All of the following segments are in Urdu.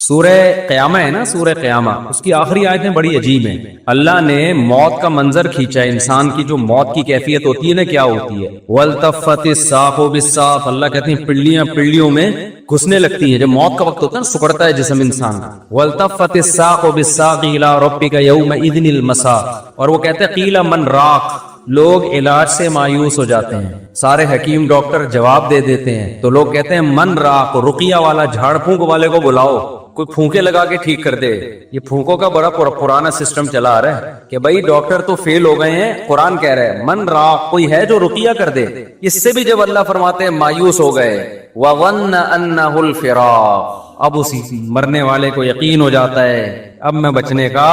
سورہ قیامہ ہے نا، سورہ قیامہ، اس کی آخری آیتیں بڑی عجیب ہیں۔ اللہ نے موت کا منظر کھینچا ہے، انسان کی جو موت کی کیفیت ہوتی ہے نا کیا ہوتی ہے، وَالْتَفَّتِ السَّاقُ بِالسَّاقِ، اللہ کہتے ہیں پنڈلیاں پنڈلیوں میں گھسنے لگتی ہیں۔ جب موت کا وقت ہوتا ہے نا سکڑتا ہے جسم انسان کا۔ وَالْتَفَّتِ السَّاقُ بِالسَّاقِ إِلَىٰ رَبِّكَ يَوْمَئِذٍ الْمَسَاقُ، اور وہ کہتے ہیں قِيلَ مَنْ رَاقٍ، لوگ علاج سے مایوس ہو جاتے ہیں، سارے حکیم ڈاکٹر جواب دے دیتے ہیں تو لوگ کہتے ہیں من راق، رقیہ والا، جھاڑ پھونک والے کو بلاؤ، کوئی پھونکے لگا کے ٹھیک کر دے۔ یہ پھونکوں کا بڑا پرانا سسٹم چلا آ رہا ہے کہ بھائی ڈاکٹر تو فیل ہو گئے ہیں، قرآن کہہ رہا ہے من راق، کوئی ہے جو رقیہ کر دے۔ اس سے بھی جب اللہ فرماتے ہیں مایوس ہو گئے، وَظَنَّ أَنَّهُ الْفِرَاقُ، اب اسی مرنے والے کو یقین ہو جاتا ہے اب میں بچنے کا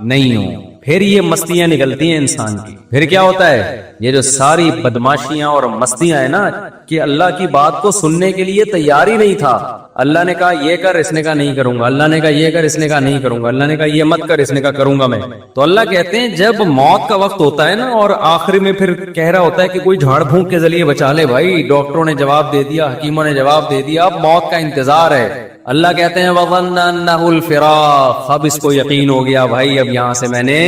نہیں ہوں۔ پھر یہ مستیاں نکلتی ہیں انسان کی، پھر کیا ہوتا ہے، یہ جو ساری بدماشیاں اور مستیاں ہیں نا کہ اللہ کی بات کو سننے کے لیے تیار ہی نہیں تھا۔ اللہ نے کہا یہ کر، اس نے کہا نہیں کروں گا، اللہ نے کہا یہ کر، اس نے کہا نہیں کروں گا، اللہ نے کہا یہ مت کر، اس نے کہا کروں گا میں۔ تو اللہ کہتے ہیں جب موت کا وقت ہوتا ہے نا اور آخر میں پھر کہہ رہا ہوتا ہے کہ کوئی جھاڑ پھونک کے ذریعے بچا لے، بھائی ڈاکٹروں نے جواب دے دیا، حکیموں نے جواب دے دیا، اب موت کا انتظار ہے۔ اللہ کہتے ہیں وَظَنَّ أَنَّهُ الْفِرَاقُ، اب اس کو یقین ہو گیا بھائی اب یہاں سے میں نے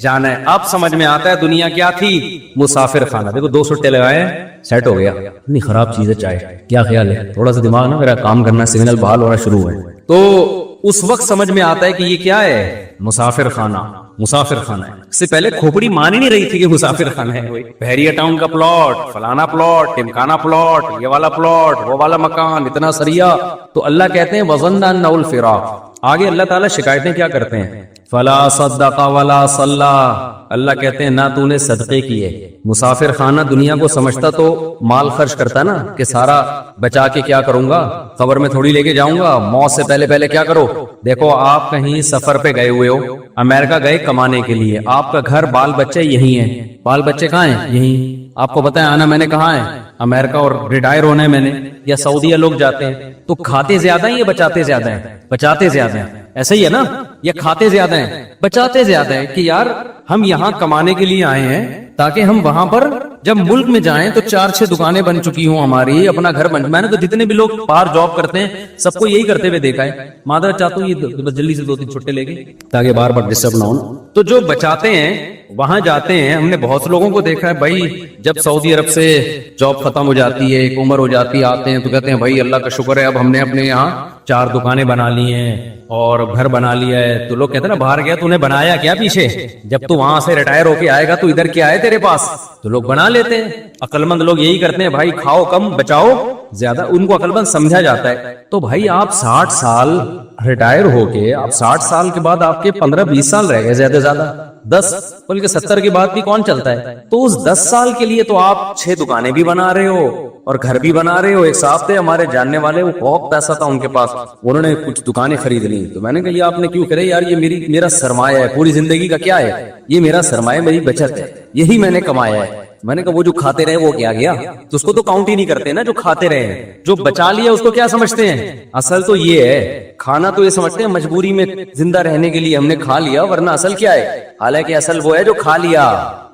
جانا ہے۔ اب سمجھ میں آتا ہے دنیا کیا تھی، مسافر خانہ۔ دیکھو 2 سٹے لگائے سیٹ ہو گیا، اتنی خراب چیز ہے چائے، کیا خیال ہے؟ تھوڑا سا دماغ نا میرا کام کرنا، سگنل بحال ہونا شروع ہے تو اس وقت سمجھ میں آتا ہے کہ یہ کیا ہے، مسافر خانہ۔ مسافر خانہ ہے، اس سے پہلے کھوپڑی مان ہی نہیں رہی تھی کہ مسافر خانہ ہے، کوئی بحریہ ٹاؤن کا پلاٹ، فلانا پلاٹ، ٹمکانا پلاٹ، یہ والا پلاٹ، وہ والا مکان، اتنا سریا۔ تو اللہ کہتے ہیں وَظَنَّ أَنَّهُ الْفِرَاقُ۔ آگے اللہ تعالیٰ شکایتیں کیا کرتے ہیں، فَلَا صَدَّقَ وَلَا صَلَّى، اللہ کہتے ہیں نہ تو نے صدقے کیے۔ مسافر خانہ دنیا کو سمجھتا تو مال خرچ کرتا نا کہ سارا بچا کے کیا کروں گا، قبر میں تھوڑی لے کے جاؤں گا، موت سے پہلے پہلے کیا کرو۔ دیکھو آپ کہیں سفر پہ گئے ہوئے ہو، امریکہ گئے کمانے کے لیے، آپ کا گھر بال بچے یہی ہیں، بال بچے کہاں ہیں، یہی۔ آپ کو پتہ ہے آنا میں نے کہاں ہے، امریکہ، اور ریٹائر ہونا ہے میں نے، یا سعودیہ لوگ جاتے ہیں تو کھاتے زیادہ ہیں یا بچاتے زیادہ ہیں، بچاتے زیادہ ہیں، ایسا ہی ہے نا، یا کھاتے زیادہ ہیں، بچاتے زیادہ ہیں کہ یار ہم یہاں کمانے کے لیے آئے ہیں تاکہ ہم وہاں پر جب ملک میں جائیں تو 4-6 دکانیں بن چکی ہوں ہماری، اپنا گھر بن۔ میں نے تو جتنے بھی لوگ باہر جاب کرتے ہیں سب کو یہی کرتے ہوئے دیکھا ہے، مادر چاہتا ہوں یہ بس جلدی سے 2-3 چھٹے لے کے تاکہ بار بار ڈسٹرب نہ ہو۔ تو جو بچاتے ہیں وہاں جاتے ہیں، ہم نے بہت سے لوگوں کو دیکھا ہے بھائی جب سعودی عرب سے جاب ختم ہو جاتی ہے، ایک عمر ہو جاتی ہے، آتے ہیں تو کہتے ہیں بھائی اللہ کا شکر ہے اب ہم نے اپنے یہاں 4 دکانیں بنا لی ہیں اور گھر بنا لیا ہے۔ تو لوگ کہتے ہیں نا باہر گیا تو نے بنایا کیا پیچھے، جب تو وہاں سے ریٹائر ہو کے آئے گا تو ادھر کیا ہے تیرے پاس، تو لوگ بنا لیتے ہیں۔ عقل مند لوگ یہی کرتے ہیں بھائی کھاؤ کم بچاؤ زیادہ، ان کو عقل مند سمجھا جاتا ہے۔ تو بھائی آپ 60 سال ریٹائر ہو کے، آپ 60 سال کے بعد آپ کے 15-20 سال رہ گئے زیادہ سے زیادہ، 10 بلکہ 70 کے بعد بھی کون چلتا ہے، تو اس 10 سال کے لیے تو آپ 6 دکانیں بھی بنا رہے ہو اور گھر بھی بنا رہے ہو۔ ایک صاحب تھے ہمارے جاننے والے، وہ بہت پیسہ تھا ان کے پاس، انہوں نے کچھ دکانیں خرید لی، تو میں نے کہا یہ آپ نے کیوں کرے یار، یہ میرا سرمایہ ہے، پوری زندگی کا کیا ہے، یہ میرا سرمایہ، میری بچت ہے، یہی میں نے کمایا ہے۔ میں نے کہا وہ جو کھاتے رہے وہ کیا گیا، تو اس کو تو کاؤنٹ ہی نہیں کرتے نا، جو کھاتے رہے ہیں، جو بچا لیا اس کو کیا سمجھتے ہیں، اصل تو یہ ہے کھانا، تو یہ سمجھتے ہیں مجبوری میں زندہ رہنے کے لیے ہم نے کھا لیا، ورنہ اصل کیا ہے، حالانکہ اصل وہ ہے جو کھا لیا۔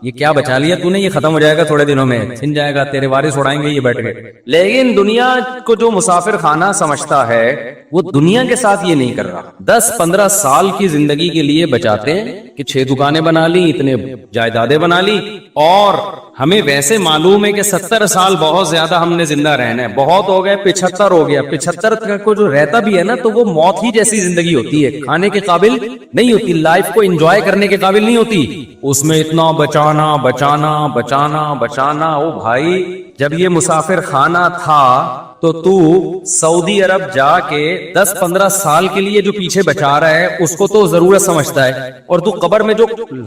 یہ کیا بچا لیا تو نے، یہ ختم ہو جائے گا تھوڑے دنوں میں، چھن جائے گا، تیرے وارث اڑائیں گے یہ بیٹھ کے۔ لیکن دنیا کو جو مسافر خانہ سمجھتا ہے وہ دنیا کے ساتھ یہ نہیں کر رہا، 10-15 سال کی زندگی کے لیے بچاتے ہیں کہ 6 دکانیں بنا لی، اتنے جائیدادیں بنا لی، اور ہمیں ویسے معلوم ہے کہ 70 سال بہت زیادہ ہم نے زندہ رہنا ہے، بہت ہو گئے 75 ہو گیا، 75 کو جو رہتا بھی ہے نا تو وہ موت ہی جیسی زندگی ہوتی ہے، کھانے کے قابل نہیں ہوتی، لائف کو انجوائے کرنے کے قابل نہیں ہوتی، اس میں اتنا بچانا بچانا بچانا بچانا۔ او بھائی جب یہ مسافر خانہ تھا تو سعودی عرب جا کے 10-15 سال کے لیے جو پیچھے بچا رہا ہے اس کو تو ضرورت سمجھتا ہے، اور تو قبر میں جو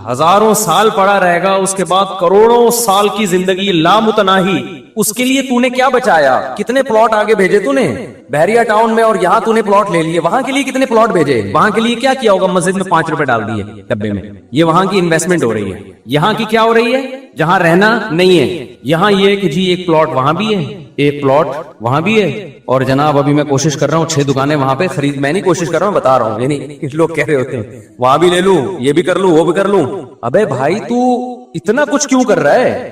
ہزاروں سال پڑا رہے گا، اس کے بعد کروڑوں سال کی زندگی لامتناہی، اس کے لیے تو نے کیا بچایا، کتنے پلاٹ آگے بھیجے تو نے بحریہ ٹاؤن میں، اور یہاں تو نے پلاٹ لے لیے، وہاں کے لیے کتنے پلاٹ بھیجے، وہاں کے لیے کیا کیا ہوگا، مسجد میں 5 روپے ڈال دیے ڈبے میں، یہ وہاں کی انویسٹمنٹ ہو رہی ہے۔ یہاں کی کیا ہو رہی ہے، جہاں رہنا نہیں ہے، یہاں یہ کہ جی ایک پلاٹ وہاں بھی ہے، ایک پلاٹ وہاں بھی ہے، اور جناب ابھی میں کوشش کر رہا ہوں 6 دکانیں وہاں پہ خرید، میں نہیں کوشش کر رہا ہوں، بتا رہا ہوں، یعنی لوگ کہہ رہے ہوتے ہیں وہاں بھی لے لوں، یہ بھی کر لوں، وہ بھی کر لوں۔ ابے بھائی تو اتنا کچھ کیوں کر رہا ہے،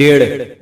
1.5।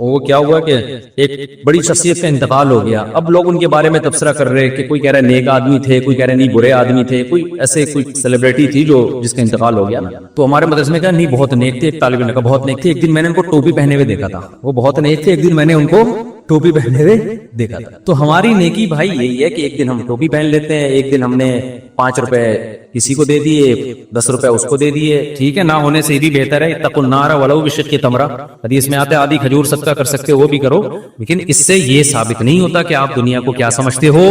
وہ کیا ہوا کہ ایک بڑی شخصیت کا انتقال ہو گیا. اب لوگ ان کے بارے میں تبصرہ کر رہے کہ کوئی کہہ رہا ہے نیک آدمی تھے, کوئی کہہ رہا ہے نہیں برے آدمی تھے, کوئی ایسے کوئی سیلیبریٹی تھی جو جس کا انتقال ہو گیا نا. تو ہمارے مدرسے میں کہا نہیں بہت نیک تھے. ایک طالب علم نے کہا بہت نیک تھے. ایک دن میں نے ان کو ٹوپی پہنے ہوئے دیکھا تھا. وہ بہت نیک تھے, ایک دن میں نے ان کو ٹوپی پہنے ہوئے دیکھا تھا. تو ہماری نیکی بھائی یہی ہے کہ ایک دن ہم ٹوپی پہن لیتے ہیں, ایک دن ہم نے 5 روپے کسی کو دے دیے, 10 روپے اس کو دے دیے, ٹھیک ہے, نہ ہونے سے بھی بہتر ہے. اتقوا النار ولو بشق تمرہ, حدیث میں آتے آدھی کھجور صدقہ کر سکتے ہو وہ بھی کرو. لیکن اس سے یہ ثابت نہیں ہوتا کہ آپ دنیا کو کیا سمجھتے ہو,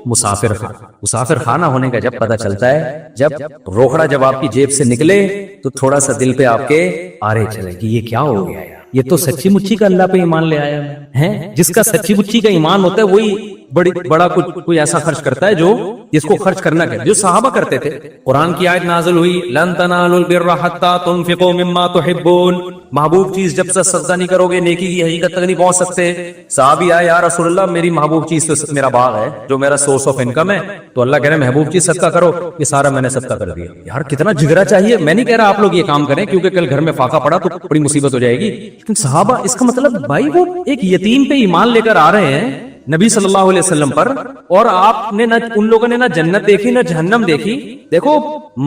مسافر خانہ. مسافر خانہ ہونے کا جب پتہ چلتا ہے, جب روکڑا جب آپ کی جیب سے نکلے تو تھوڑا سا دل پہ آپ کے آرے چلے کہ یہ کیا ہو گیا, یہ تو سچی مچی کا اللہ پہ ایمان لے آیا ہے. جس کا سچی مچی کا ایمان ہوتا ہے وہی بڑا کوئی ایسا خرچ کرتا ہے جو جس کو خرچ کرنا ہے, جو صحابہ کرتے تھے. قرآن کی آیت نازل ہوئی لن تنالوا البر حتى تنفقوا مما تحبون, محبوب چیز جب سے صدقہ نہیں کرو گے نیکی کی حقیقت تک نہیں پہنچ سکتے. صحابی آئے یا رسول اللہ میری محبوب چیز تو میرا باغ ہے جو میرا سورس آف انکم ہے. تو اللہ کہہ رہے محبوب چیز صدقہ کرو, یہ سارا میں نے صدقہ کر دیا. یار کتنا جگرا چاہیے. میں نہیں کہہ رہا آپ لوگ یہ کام کریں کیونکہ کل گھر میں فاقہ پڑا تو بڑی مصیبت ہو جائے گی, لیکن صحابہ اس کا مطلب بھائی وہ ایک یتیم پہ ایمان لے کر آ رہے ہیں نبی صلی اللہ علیہ وسلم پر, اور آپ نے نہ ان لوگوں نے نہ جنت دیکھی نہ جہنم دیکھی. دیکھو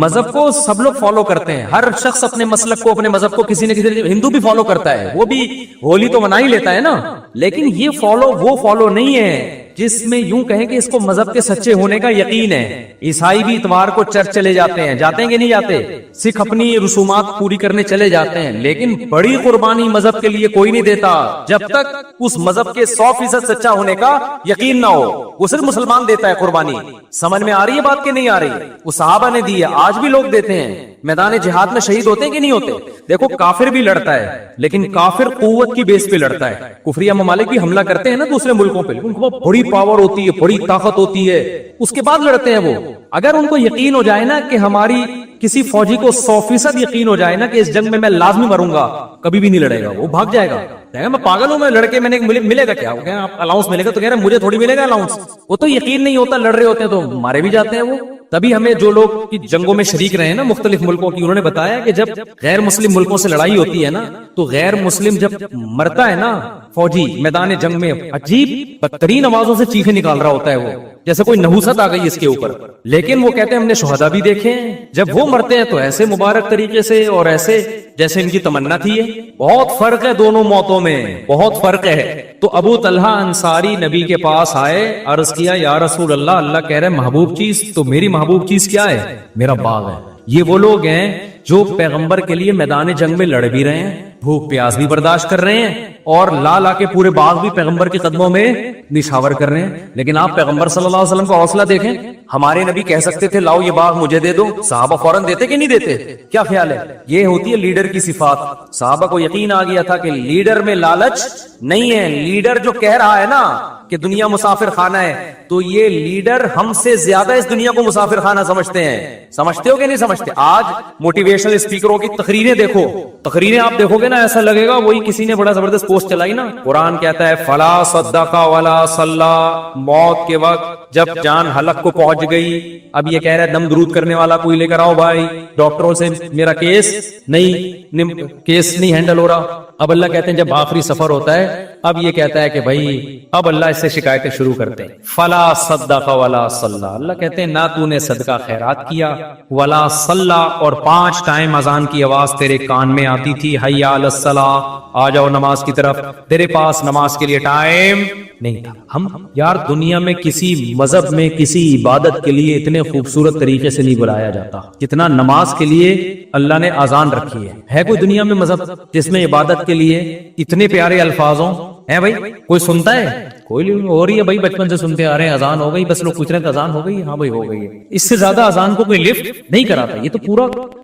مذہب کو سب لوگ فالو کرتے ہیں, ہر شخص اپنے مسلک کو اپنے مذہب کو کسی نہ کسی, ہندو بھی فالو کرتا ہے, وہ بھی ہولی تو منا ہی لیتا ہے نا, لیکن یہ فالو وہ فالو نہیں ہے جس میں یوں کہیں کہ اس کو مذہب کے سچے ہونے کا یقین ہے. عیسائی بھی اتوار کو چرچ چلے جاتے ہیں, جاتے ہیں کہ نہیں جاتے, سکھ اپنی رسومات پوری کرنے چلے جاتے ہیں, لیکن بڑی قربانی مذہب کے لیے کوئی نہیں دیتا جب تک اس مذہب کے 100% سچا ہونے کا یقین نہ ہو. وہ صرف مسلمان دیتا ہے قربانی. سمجھ میں آ رہی ہے بات کہ نہیں آ رہی؟ وہ صحابہ نے دی ہے, آج بھی لوگ دیتے ہیں. میدان جہاد میں شہید ہوتے ہیں کہ نہیں ہوتے؟ دیکھو کافر بھی لڑتا ہے, لیکن کافر قوت کی بیس پہ لڑتا ہے. کفریہ ممالک بھی حملہ کرتے ہیں نا دوسرے ملکوں پہ, ان کو بڑی پاور ہوتی ہے, بڑی طاقت ہوتی ہے, اس کے بعد لڑتے ہیں وہ. اگر ان کو یقین ہو جائے نا کہ ہماری کسی فوجی کو 100% یقین ہو جائے نا کہ اس جنگ میں لازمی مروں گا, کبھی بھی نہیں لڑے گا, وہ بھاگ جائے گا. میں پاگل ہوں, میں لڑکے میں نے ملے گا کیا, الاؤنس ملے گا, تو کہہ رہے مجھے تھوڑی ملے گا الاؤنس. وہ تو یقین نہیں ہوتا, لڑ رہے ہوتے ہیں تو مارے بھی جاتے ہیں وہ. تبھی ہمیں جو لوگ کی جنگوں میں شریک رہے ہیں نا مختلف ملکوں کی, انہوں نے بتایا کہ جب غیر مسلم ملکوں سے لڑائی ہوتی ہے نا تو غیر مسلم جب مرتا ہے نا فوجی میدان جنگ میں, عجیب بدترین آوازوں سے چیخیں نکال رہا ہوتا ہے وہ, جیسے کوئی نحوست آ گئی اس کے اوپر. لیکن وہ کہتے ہیں ہم نے شہداء بھی دیکھے ہیں, جب وہ مرتے ہیں تو ایسے مبارک طریقے سے اور ایسے جیسے ان کی تمنا تھی. بہت فرق ہے دونوں موتوں میں, بہت فرق ہے. تو ابو طلحہ انصاری نبی کے پاس آئے, عرض کیا یا رسول اللہ, اللہ کہہ رہے محبوب چیز, تو میری محبوب چیز کیا ہے؟ میرا باغ ہے. یہ وہ لوگ ہیں جو پیغمبر کے لیے میدان جنگ میں لڑ بھی رہے ہیں, بھوک پیاس بھی برداشت کر رہے ہیں, اور لا لا کے پورے باغ بھی پیغمبر کے قدموں میں نشاور کر رہے ہیں. لیکن آپ پیغمبر صلی اللہ علیہ وسلم کا حوصلہ دیکھیں, ہمارے نبی کہہ سکتے تھے لاؤ یہ باغ مجھے دے دو, صحابہ فوراً دیتے کہ نہیں دیتے؟ کیا خیال ہے؟ یہ ہوتی ہے لیڈر کی صفات. صحابہ کو یقین آ گیا تھا کہ لیڈر میں لالچ نہیں ہے. لیڈر جو کہہ رہا ہے نا کہ دنیا مسافر خانہ ہے, تو یہ لیڈر ہم سے زیادہ اس دنیا کو مسافر خانہ سمجھتے ہیں. سمجھتے ہو کہ نہیں سمجھتے؟ آج موٹیویشنل اسپیکروں کی تقریریں دیکھو, تقریریں آپ دیکھو گے نا ایسا لگے گا وہی کسی نے بڑا زبردست پوسٹ چلائی نا. قرآن کہتا ہے فلا صدق ولا صلی, موت کے وقت جب جان حلق کو پہنچ گئی, اب یہ کہہ رہا ہے دم درود کرنے والا کوئی لے کر آؤ بھائی, ڈاکٹروں سے میرا کیس نہیں ہینڈل ہو رہا. اب اللہ کہتے ہیں جب آخری سفر ہوتا ہے, اب یہ کہتا ہے کہ بھائی اب اللہ اس سے شکایتیں شروع کرتے ہیں. فلا صدق ولا صلی, اللہ کہتے ہیں نہ تو نے صدقہ خیرات کیا, ولا صلی, اور 5 ٹائم اذان کی آواز تیرے کان میں آتی تھی, حی علی الصلاۃ, آ جاؤ نماز کی طرف, تیرے پاس نماز کے لیے ٹائم نہیں تھا. ہم یار دنیا میں کسی مذہب میں کسی عبادت کے لیے اتنے خوبصورت طریقے سے نہیں بلایا جاتا کتنا نماز کے لیے اللہ نے اذان رکھی ہے. کوئی دنیا میں مذہب جس میں عبادت کے لیے اتنے پیارے الفاظوں ہے بھائی؟ کوئی سنتا ہے؟ کوئی نہیں ہو رہی ہے بھائی, بچپن سے سنتے آ رہے ہیں اذان ہو گئی, بس لوگ پوچھ رہے ہیں اذان ہو گئی, ہاں بھائی ہو گئی ہے. اس سے زیادہ اذان کو کوئی لفٹ نہیں کراتا. یہ تو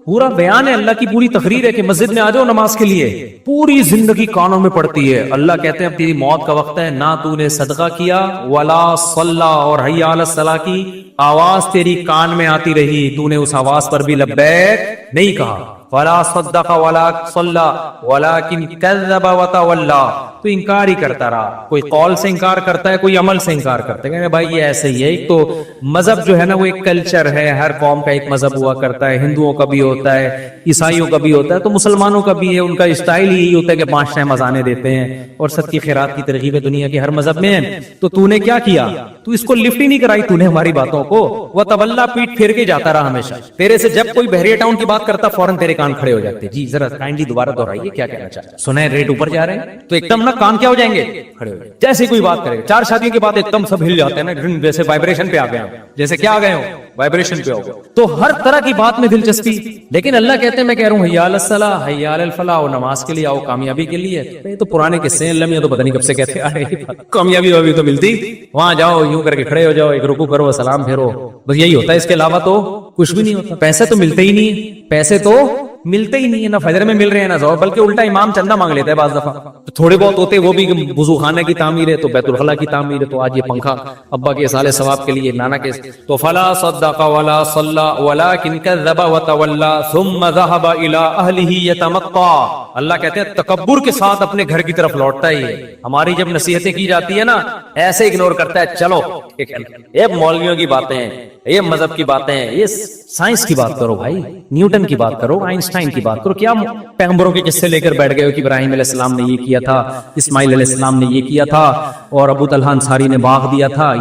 پورا بیان ہے, اللہ کی پوری تقریر ہے کہ مسجد میں آ جاؤ نماز کے لیے. پوری زندگی کانوں میں پڑتی ہے. اللہ کہتے ہیں اب تیری موت کا وقت ہے, نہ تو نے صدقہ کیا, ولا صلی, اور حی علی الصلاۃ کی آواز تیری کان میں آتی رہی, تو نے اس آواز پر بھی لبیک نہیں کہا. ولا صدق ولا صلی ولکن کذب وتولی, تو انکار ہی کرتا رہا. کوئی قول سے انکار کرتا ہے, کوئی عمل سے انکار کرتا ہے. کہتے ہیں بھائی یہ ایسے ہی ہے. ایک تو مذہب جو ہے نا وہ ایک کلچر ہے, ہر قوم کا ایک مذہب ہوا کرتا ہے. ہندوؤں کا بھی ہوتا ہے, عیسائیوں کا بھی ہوتا ہے, تو مسلمانوں کا بھی ہے. ان کا اسٹائل یہی ہوتا ہے کہ 5 ٹائم اذانیں دیتے ہیں اور صدقے خیرات کی ترغیب دنیا کے ہر مذہب میں ہے. تو تو نے کیا کیا, تو اس کو لفٹ ہی نہیں کرائی تو نے ہماری باتوں کو. وہ طواللہ پیٹ پھیر کے جاتا رہا ہمیشہ. تیرے سے جب کوئی بحریہ ٹاؤن کی بات کرتا فوراً تیرے کان کھڑے ہو جاتے. جی ذرا کائنڈلی دوبارہ دہرائیے کیا کہنا چاہتے ہیں. سنا ہے ریٹ اوپر جا رہے ہیں, تو ایک دم نا کان کیا ہو جائیں گے, کھڑے ہو جائیں. جیسے کوئی بات کرے 4 شادیوں کے بعد ایک دم سب ہل جاتے ہیں نا, جیسے وائبریشن پہ آ گئے ہیں, جیسے کیا آ گئے ہو, وائبریشن پہ ہو گئے. تو ہر طرح کی بات میں دلچسپی. لیکن اللہ کہتے ہیں میں کہہ رہا ہوں حی علی الصلاۃ حی علی الفلاح, اور نماز کے لیے آؤ, کامیابی کے لیے. یہ تو پرانے قصے ہیں, اللہ میاں تو پتہ نہیں کب سے کہتے آ رہے. کامیابی ابھی تو ملتی, وہاں جاؤ یوں کر کے کھڑے ہو جاؤ, ایک رکوع کرو, سلام پھیرو, بس یہی ہوتا ہے. اس کے علاوہ تو کچھ بھی نہیں ہوتا. پیسے تو ملتے ہی نہیں, پیسے تو ملتے ہی نہیں ہے, نہ فجر میں مل رہے ہیں نہ ظہر, بلکہ الٹا امام چندہ مانگ لیتا ہے بعض دفعہ. تو تھوڑے بہت ہوتے وہ بھی وضو خانے کی تعمیر ہے, تو بیت الخلاء کی تعمیر ہے, تو آج یہ پنکھا ابا کے سال ثواب کے لیے, نانا کے. تو فلا صدق ولا صلى ولكن كذب وتولى ثم ذهب الى اهله يتمطى. اللہ کہتے ہیں تکبر کے ساتھ اپنے گھر کی طرف لوٹتا ہی ہے. ہماری جب نصیحتیں کی جاتی ہے نا, ایسے اگنور کرتا ہے. چلو یہ مولویوں کی باتیں ہیں, یہ مذہب کی باتیں ہیں, یہ سائنس کی بات کرو بھائی, نیوٹن کی بات کرو, آئنسٹائن کی بات کرو. کیا پیغمبروں کے قصے لے کر بیٹھ گئے ہو کہ ابراہیم علیہ السلام نے یہ کیا تھا, اسماعیل علیہ السلام نے یہ کیا تھا, اور ابو طلحہ انصاری نے باغ دیا تھا.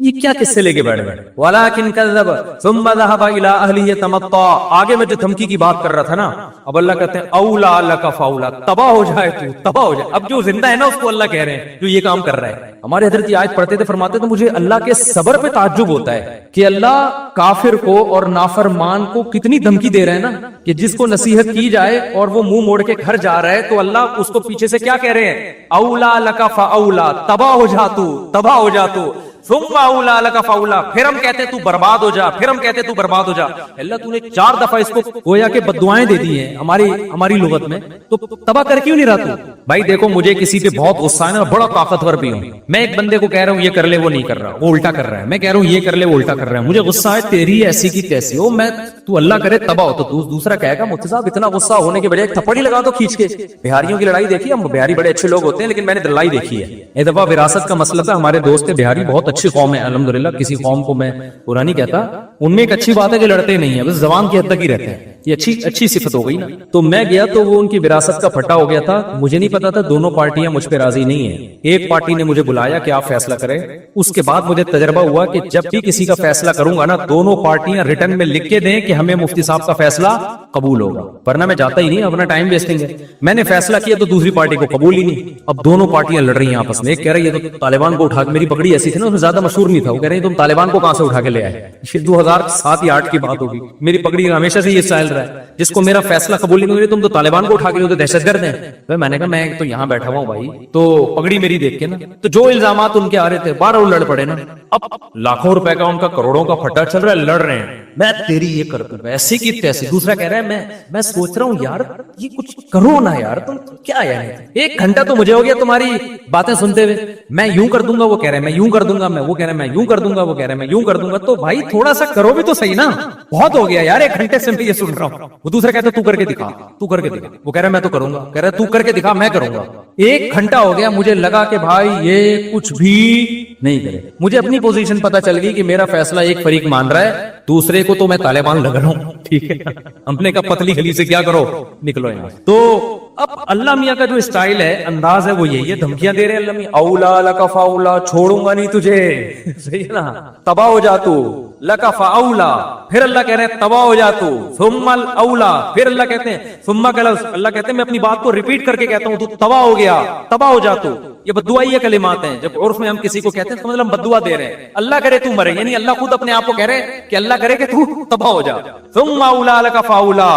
یہ کیا قصے لے کے بیٹھ گئے. ولکن کذب ثم ذهب الى اهله يتمطى. آگے میں جو دھمکی کی بات کر رہا تھا نا, اب اللہ کہتے ہیں اولا لک فاولا, تباہ ہو جائے تو تباہ ہو جائے. اب جو زندہ ہے نا اس کو اللہ کہہ رہے ہیں جو یہ کام کر رہا ہے. ہمارے حضرت آیت پڑھتے تھے, فرماتے تھے مجھے اللہ کے صبر پہ تعجب ہوتا ہے کہ اللہ کافر کو اور نافرمان کو کتنی دھمکی دے رہے ہیں نا, کہ جس کو نصیحت کی جائے اور وہ منہ موڑ کے گھر جا رہا ہے تو اللہ اس کو پیچھے سے کیا کہہ رہے ہیں, اولا لک فاولا, تباہ ہو جا تو, تباہ ہو جا تو. ثم اولا لک فاولا, پھر ہم کہتے ہیں تو برباد ہو جا, پھر ہم کہتے ہیں تو برباد ہو جا. اللہ تو نے 4 دفعہ اس کو گویا کہ بد دعائیں دے دی ہیں ہماری لغت میں, تو تباہ کر کیوں نہیں رہا تو. بھائی دیکھو مجھے کسی پہ بہت غصہ ہے نا, بڑا طاقتور بھی ہوں, میں ایک بندے کو کہہ رہا ہوں یہ کر لے, وہ نہیں کر رہا, وہ الٹا کر رہا ہے. میں کہہ رہا ہوں یہ کر لے, وہ الٹا کر رہا ہے. مجھے غصہ ہے, تیری ایسی کی تیسی ہو, میں تو اللہ کرے تباہ ہو. تو دوسرا کہے گا مفتی صاحب اتنا غصہ ہونے کے بجائے ایک تھپڑ ہی لگا دو کھینچ کے. بہاریوں کی لڑائی دیکھی, ہم بہاری بڑے اچھے لوگ ہوتے ہیں, لیکن میں نے لڑائی دیکھی ہے. ایک دفعہ وراثت کا مسئلہ تھا, ہمارے دوست بہاری بہت اچھی قوم ہے الحمدللہ, کسی قوم کو میں برا نہیں کہتا, ان میں ایک اچھی بات ہے کہ لڑتے نہیں ہیں, بس زبان کی حد تک ہی رہتے ہیں. یہ اچھی صفت ہو گئی نا. تو میں گیا تو وہ ان کی وراثت کا پھٹا ہو گیا تھا. مجھے نہیں پتا تھا دونوں پارٹیاں مجھ پہ راضی نہیں ہیں. ایک پارٹی نے مجھے بلایا کہ آپ فیصلہ کریں. اس کے بعد مجھے تجربہ ہوا کہ جب بھی کسی کا فیصلہ کروں گا نا, دونوں پارٹیاں ریٹن میں لکھ کے دیں کہ ہمیں مفتی صاحب کا فیصلہ قبول ہوگا, ورنہ میں جاتا ہی نہیں, اپنا ٹائم ویسٹنگ ہے. میں نے فیصلہ کیا تو دوسری پارٹی کو قبول ہی نہیں. اب دونوں پارٹیاں لڑ رہی ہیں آپس میں. ایک کہہ رہی ہے تو طالبان کو اٹھا کے, میری پگڑی ایسی تھی نا, اس میں زیادہ مشہور نہیں تھا, وہ کہہ رہے ہیں تم طالبان کو کہاں سے اٹھا کے لے آئے. یہ 2007 یا 2008 کی بات ہوگی. میری پگڑی ہمیشہ سے یہ اسٹائل رہا ہے, جس کو میرا فیصلہ قبول نہیں, تم تو طالبان کو اٹھا کے لے, تو دہشت گرد ہیں. میں نے کہا میں تو یہاں بیٹھا ہوا ہوں بھائی, تو پگڑی میری دیکھ کے نا, تو جو الزامات ان کے آ رہے تھے 12 لڑ پڑے نا. اب لاکھوں روپے کا ان کا کروڑوں کا پھٹا چل رہا ہے, لڑ رہے ہیں, میں تیری یہ کر دوں ایسی کی تیسی. دوسرا کہہ رہا ہے میں سوچ رہا ہوں یار یہ کچھ کرو نا یار, تم کیا یار, 1 گھنٹہ تو مجھے ہو گیا تمہاری باتیں سنتے ہوئے. میں یوں کر دوں گا, وہ کہہ رہے ہیں میں یوں کر دوں گا, وہ کہہ رہے ہیں میں یوں کر دوں گا, وہ کہہ رہے ہیں میں یوں کر دوں گا. تو بھائی تھوڑا سا کرو بھی تو صحیح نا, بہت ہو گیا یار 1 گھنٹے سے میں یہ سن رہا ہوں. وہ دوسرا کہتا ہے تو کر کے دکھا, تو کر کے دکھا, وہ کہہ رہا ہے میں تو کروں گا, کہہ رہا ہے تو کر کے دکھا, میں کروں گا. 1 گھنٹہ ہو گیا, مجھے لگا کہ بھائی یہ کچھ بھی نہیں کرے. مجھے اپنی پوزیشن پتا چل گئی کہ میرا فیصلہ ایک فریق مان رہا ہے, دوسرے کو تو میں طالبان لگ رہا ہوں. ٹھیک ہے, ہم نے کہا پتلی گلی سے کیا کرو, نکلو یہاں. تو اب اللہ میاں کا جو اسٹائل ہے, انداز ہے, وہ یہی ہے, دھمکیاں دے رہے ہیں اللہ میاں. اولا لک فاولا, چھوڑوں گا نہیں تجھے, صحیح ہے نا, تباہ ہو جا تو. لک فاولا, پھر اللہ کہہ رہے ہیں تباہ ہو جا تو. ثم الاولا, پھر اللہ کہتے ہیں ثم کا لفظ, اللہ کہتے ہیں میں اپنی بات کو ریپیٹ کر کے کہتا ہوں, تو تباہ ہو گیا, تباہ ہو جا تو. یہ بددعائی کلمات ہیں. جب عرف میں ہم کسی کو کہتے ہیں تو مطلب بددعا دے رہے ہیں, اللہ کرے تو مرے, یعنی اللہ خود اپنے آپ کو کہہ رہے ہیں کہ اللہ کرے کہ تو تباہ ہو جا. ثم اولا لک فاولا.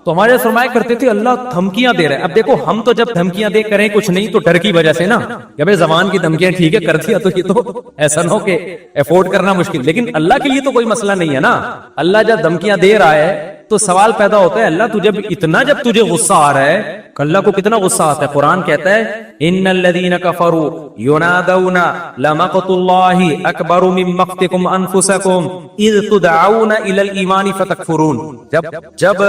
تو ہمارے فرمایا کرتے تھے اللہ دھمکیاں دے رہے ہیں. اب دیکھو ہم تو جب دھمکیاں دے کریں کچھ نہیں تو ڈر کی وجہ سے نا, کہ بھائی زبان کی دھمکیاں ٹھیک ہے کر دیا, تو یہ تو ایسا نہ ہو کہ افورڈ کرنا مشکل. لیکن اللہ کے لیے تو کوئی مسئلہ نہیں ہے نا. اللہ جب دھمکیاں دے رہا ہے تو سوال پیدا ہوتا ہے, اللہ تجھے اتنا جب تجھے غصہ آ رہا ہے اللہ کو کتنا غصہ آتا ہے. قرآن کہتا ہے ان الذین کفروا ینادون لمقت اللہ اکبر من مقتکم انفسکم اذ تدعون الی الایمان فتکفرون. جب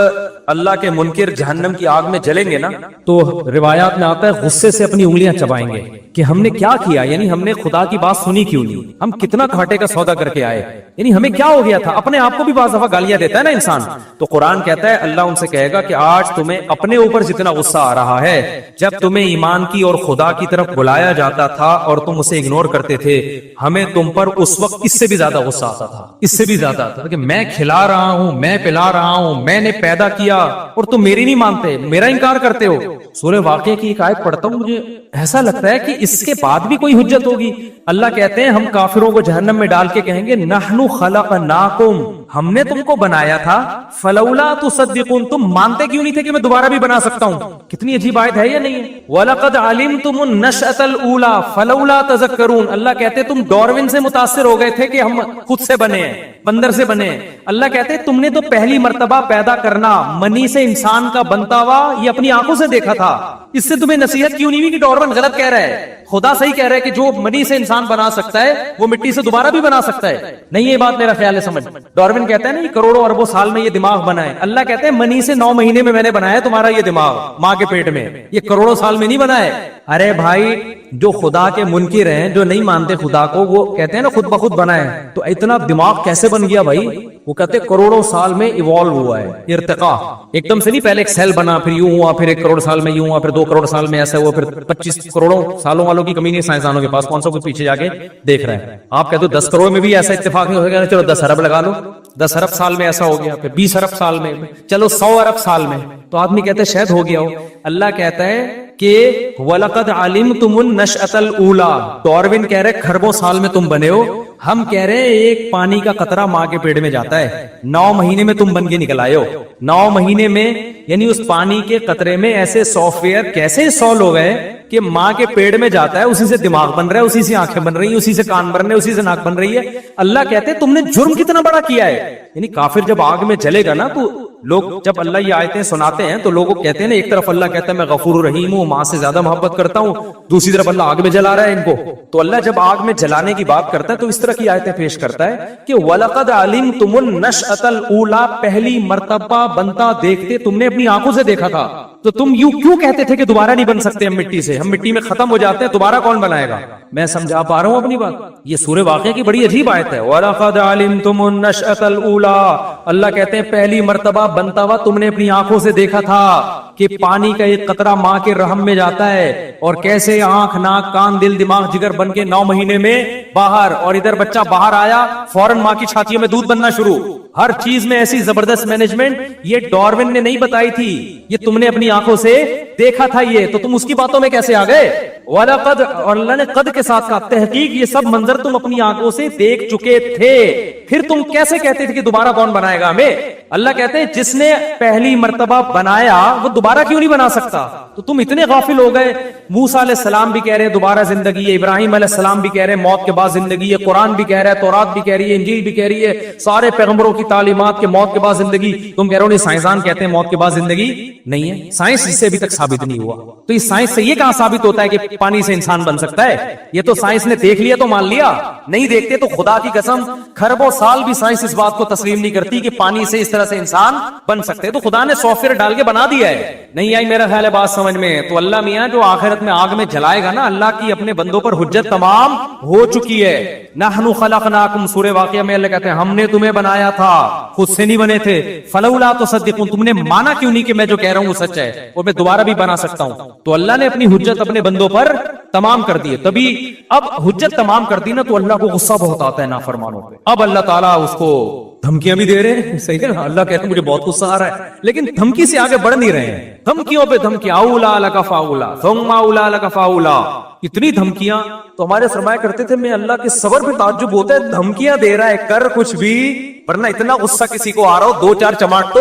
اللہ کے منکر جہنم کی آگ میں جلیں گے نا تو روایات میں آتا ہے غصے سے اپنی انگلیاں چبائیں گے کہ ہم نے کیا کیا, یعنی ہم نے خدا کی بات سنی کیوں نہیں, ہم کتنا گھاٹے کا سودا کر کے آئے, یعنی ہمیں کیا ہو گیا تھا. اپنے آپ کو بھی بعض دفعہ گالیاں دیتا ہے نا انسان. تو قرآن کہتا ہے اللہ ان سے کہے گا کہ آج تمہیں اپنے اوپر جتنا غصہ آ رہا ہے, جب تمہیں ایمان کی اور خدا کی طرف بلایا جاتا تھا اور تم اسے اگنور کرتے تھے, ہمیں تم پر اس وقت اس سے بھی زیادہ غصہ آتا تھا, اس سے بھی زیادہ آتا تھا کہ میں کھلا رہا ہوں, میں پلا رہا ہوں, میں نے پیدا کیا اور تم میری نہیں مانتے, میرا انکار کرتے ہو. سورہ واقعہ کی ایک آیت پڑھتا ہوں, مجھے ایسا لگتا ہے کہ اس کے بعد بھی کوئی حجت ہوگی. اللہ کہتے ہیں ہم کافروں کو جہنم میں ڈال کے کہیں گے نحنو خلقناکم, ہم نے تم کو بنایا تھا, فلولا تصدقون, تم مانتے کیوں نہیں تھے کہ میں دوبارہ بھی بنا سکتا ہوں. کتنی عجیب آیت ہے یا نہیں ہے. وَلَقَدْ عَلِمْتُمُ النَّشْأَةَ الْأُولَى فَلَوْلَا تَذَكَّرُونَ. اللہ کہتے ہیں تم ڈاروین سے متاثر ہو گئے تھے کہ ہم خود سے بنے ہیں, بندر سے بنے ہیں. اللہ کہتے ہیں تم نے تو پہلی مرتبہ پیدا کرنا منی سے انسان کا بنتا ہوا یہ اپنی آنکھوں سے دیکھا تھا, اس سے تمہیں نصیحت کیوں نہیں ہوئی کہ ڈاروین غلط کہہ رہا ہے, خدا صحیح کہہ رہا ہے کہ جو منی سے انسان بنا سکتا ہے وہ مٹی سے دوبارہ بھی بنا سکتا ہے. نہیں یہ بات میرا خیال ہے سمجھ. ڈاروین کہتا ہے نا یہ کروڑوں اربوں سال میں یہ دماغ بنا ہے, اللہ کہتے ہیں منی سے 9 مہینے میں نے بنایا ہے تمہارا یہ دماغ ماں کے پیٹ میں, یہ کروڑوں سال میں نہیں بنا ہے. ارے بھائی جو خدا کے منکر ہیں, جو نہیں مانتے خدا کو, وہ کہتے ہیں نا خود بخود بنا ہے, تو اتنا دماغ کیسے بن گیا بھائی؟ وہ کہتے ہیں کروڑوں سال میں ایوالو ہوا ہے, ارتقا ایک دم سے نہیں, پہلے ایک سیل بنا پھر یوں ہوا, پھر 1 کروڑ سال میں یوں ہوا, پھر 2 کروڑ سال میں ایسا ہوا, پھر 25 کروڑوں سالوں والوں کی کمی نہیں سائنسدانوں کے پاس, کون سا کچھ پیچھے جا کے دیکھ رہے ہیں. آپ کہتے ہو 10 کروڑ میں بھی ایسا اتفاق نہیں ہو گیا, چلو 10 ارب لگا لو, 10 ارب سال میں ایسا ہو گیا, پھر 20 ارب سال میں, چلو 100 ارب سال میں, تو آدمی کہتے ہیں شاید ہو گیا ہو. اللہ کہتا ہے کہ وَلَقَدْ عَلِمْتُمُ النَّشْأَةَ الْأُولَى, ڈاروین کہہ رہے کھربوں سال میں تم بنے ہو, ہم کہہ رہے ایک پانی کا قطرہ ماں کے پیٹ میں جاتا ہے, 9 مہینے میں تم بن کے نکل آئے ہو. 9 مہینے میں یعنی اس پانی کے قطرے میں ایسے سافٹ ویئر کیسے انسٹال ہو گئے کہ ماں کے پیٹ میں جاتا ہے, اسی سے دماغ بن رہا ہے, اسی سے آنکھیں بن رہی ہیں, اسی سے کان بن رہے ہیں, اسی سے ناک بن رہی ہے. اللہ کہتے ہیں تم نے جرم کتنا بڑا کیا ہے. یعنی کافر جب آگ میں جلے گا نا تو لوگ جب اللہ یہ آیتیں سناتے ہیں تو لوگ کہتے ہیں نا, ایک طرف اللہ کہتا ہے میں غفور رحیم ہوں, ماں سے زیادہ محبت کرتا ہوں, دوسری طرف اللہ آگ میں جلا رہا ہے ان کو. تو اللہ جب آگ میں جلانے کی بات کرتا ہے تو اس طرح کی آیتیں پیش کرتا ہے کہ وَلَقَدْ عَلِمْتُمُ النَّشْأَةَ الْأُولَى, پہلی مرتبہ بنتا دیکھتے تم نے اپنی آنکھوں سے دیکھا تھا, تو تم یوں کیوں کہتے تھے کہ دوبارہ نہیں بن سکتے ہم مٹی سے, ہم مٹی میں ختم ہو جاتے ہیں, دوبارہ کون بنائے گا. میں سمجھا پا رہا ہوں اپنی بات. یہ سورہ واقعہ کی بڑی عجیب آیت ہے. وَلَقَدْ عَلِمْتُمُ النَّشْأَةَ الْأُولَى, اللہ کہتے ہیں پہلی مرتبہ بنتا ہوا تم نے اپنی آنکھوں سے دیکھا تھا کہ پانی کا ایک قطرہ ماں کے رحم میں جاتا ہے, اور کیسے آنکھ ناک کان دل دماغ جگر بن کے 9 مہینے میں باہر, اور ادھر بچہ باہر آیا فوراً ماں کی چھاتیوں میں دودھ بننا شروع. ہر چیز میں ایسی زبردست مینجمنٹ, یہ ڈاروین نے نہیں بتائی تھی, یہ تم نے اپنی آنکھوں سے دیکھا تھا. یہ تو تم اس کی باتوں میں کیسے آ گئے؟ وَلَقَدْ, اور اللہ نے قد کے ساتھ کہا, تحقیق یہ سب منظر تم اپنی آنکھوں سے دیکھ چکے تھے, پھر تم کیسے کہتے تھے کہ دوبارہ کون بنائے گا ہمیں. اللہ کہتے ہیں جس نے پہلی مرتبہ بنایا وہ دوبارہ کیوں نہیں بنا سکتا. تو تم اتنے غافل ہو گئے. موسیٰ علیہ السلام بھی کہہ رہے دوبارہ زندگی ہے, ابراہیم علیہ السلام بھی کہہ رہے موت کے بعد زندگی ہے, قرآن بھی کہہ رہا ہے, تورات بھی کہہ رہی ہے, انجیل بھی کہہ رہی ہے, سارے پیغمبروں کی تعلیمات کے موت کے بعد زندگی. تم کہہ رہے ہو نہیں, سائنسدان کہتے ہیں موت کے بعد زندگی نہیں ہے. سائنس اس سے ابھی تک ثابت نہیں ہوا, تو اس سائنس سے یہ کہاں ثابت ہوتا ہے کہ پانی سے انسان بن سکتا ہے. یہ تو سائنس نے دیکھ لیا تو مان لیا, نہیں دیکھتے تو خدا کی قسم کھربوں سال بھی سائنس اس بات کو تسلیم نہیں کرتی کہ پانی سے اس طرح سے انسان بن سکتے. تو خدا نے سافٹ ویئر ڈال کے بنا دیا ہے. نہیں آئی میرا خیال ہے بات سمجھ میں. تو اللہ میاں جو آخرت میں آگ میں جلائے گا نا, اللہ کی اپنے بندوں پر حجت تمام ہو چکی ہے. نحنو خلقناکم, سورہ واقعہ میں اللہ کہتے ہیں ہم نے تمہیں بنایا تھا, خود سے نہیں بنے تھے. فلولا تصدقون, تم نے مانا کیوں نہیں کہ میں جو کہہ رہا ہوں وہ سچ ہے, اور میں دوبارہ بھی بنا سکتا ہوں. تو اللہ نے اپنی حجت اپنے بندوں پر تمام کر دی. تبھی اب حجت تمام کر دی نا تو اللہ کو غصہ بہت آتا ہے نافرمانوں پہ. اب اللہ تعالیٰ اس کو دھمکیاں بھی دے رہے ہیں, صحیح ہے نا. اللہ کہتے ہیں مجھے بہت غصہ آ رہا ہے, لیکن دھمکی سے آگے بڑھ نہیں رہے ہیں. دھمکیوں پہ دھمکیاں, اولا لک فاولا ثم اولا لک فاولا, اتنی دھمکیاں. تو ہمارے فرمایا کرتے تھے میں اللہ کے صبر پہ تعجب ہوتا ہے, دھمکیاں دے رہا ہے کر کچھ بھی, ورنہ اتنا غصہ کسی کو آ رہا ہو 2-4 چماٹ تو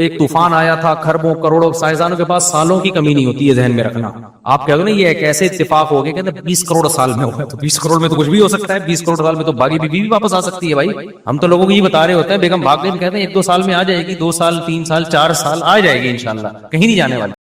ایک طوفان آیا تھا، کھربوں کروڑوں سائنسدانوں کے پاس سالوں کی کمی نہیں ہوتی ہے، ذہن میں رکھنا. آپ کہہ دو نا یہ ایک ایسے اتفاق ہو گئے کہتے ہیں 20 کروڑ سال میں ہو گئے، تو 20 کروڑ میں تو کچھ بھی ہو سکتا ہے. 20 کروڑ سال میں تو باغی بیوی بھی واپس آ سکتی ہے بھائی. ہم تو لوگوں کو یہ بتا رہے ہوتے ہیں، بیگم بھاگ گئی، کہتے ہیں 1-2 سال میں آ جائے گی، 2 سال 3 سال 4 سال آ جائے گی انشاءاللہ، کہیں نہیں جانے والی.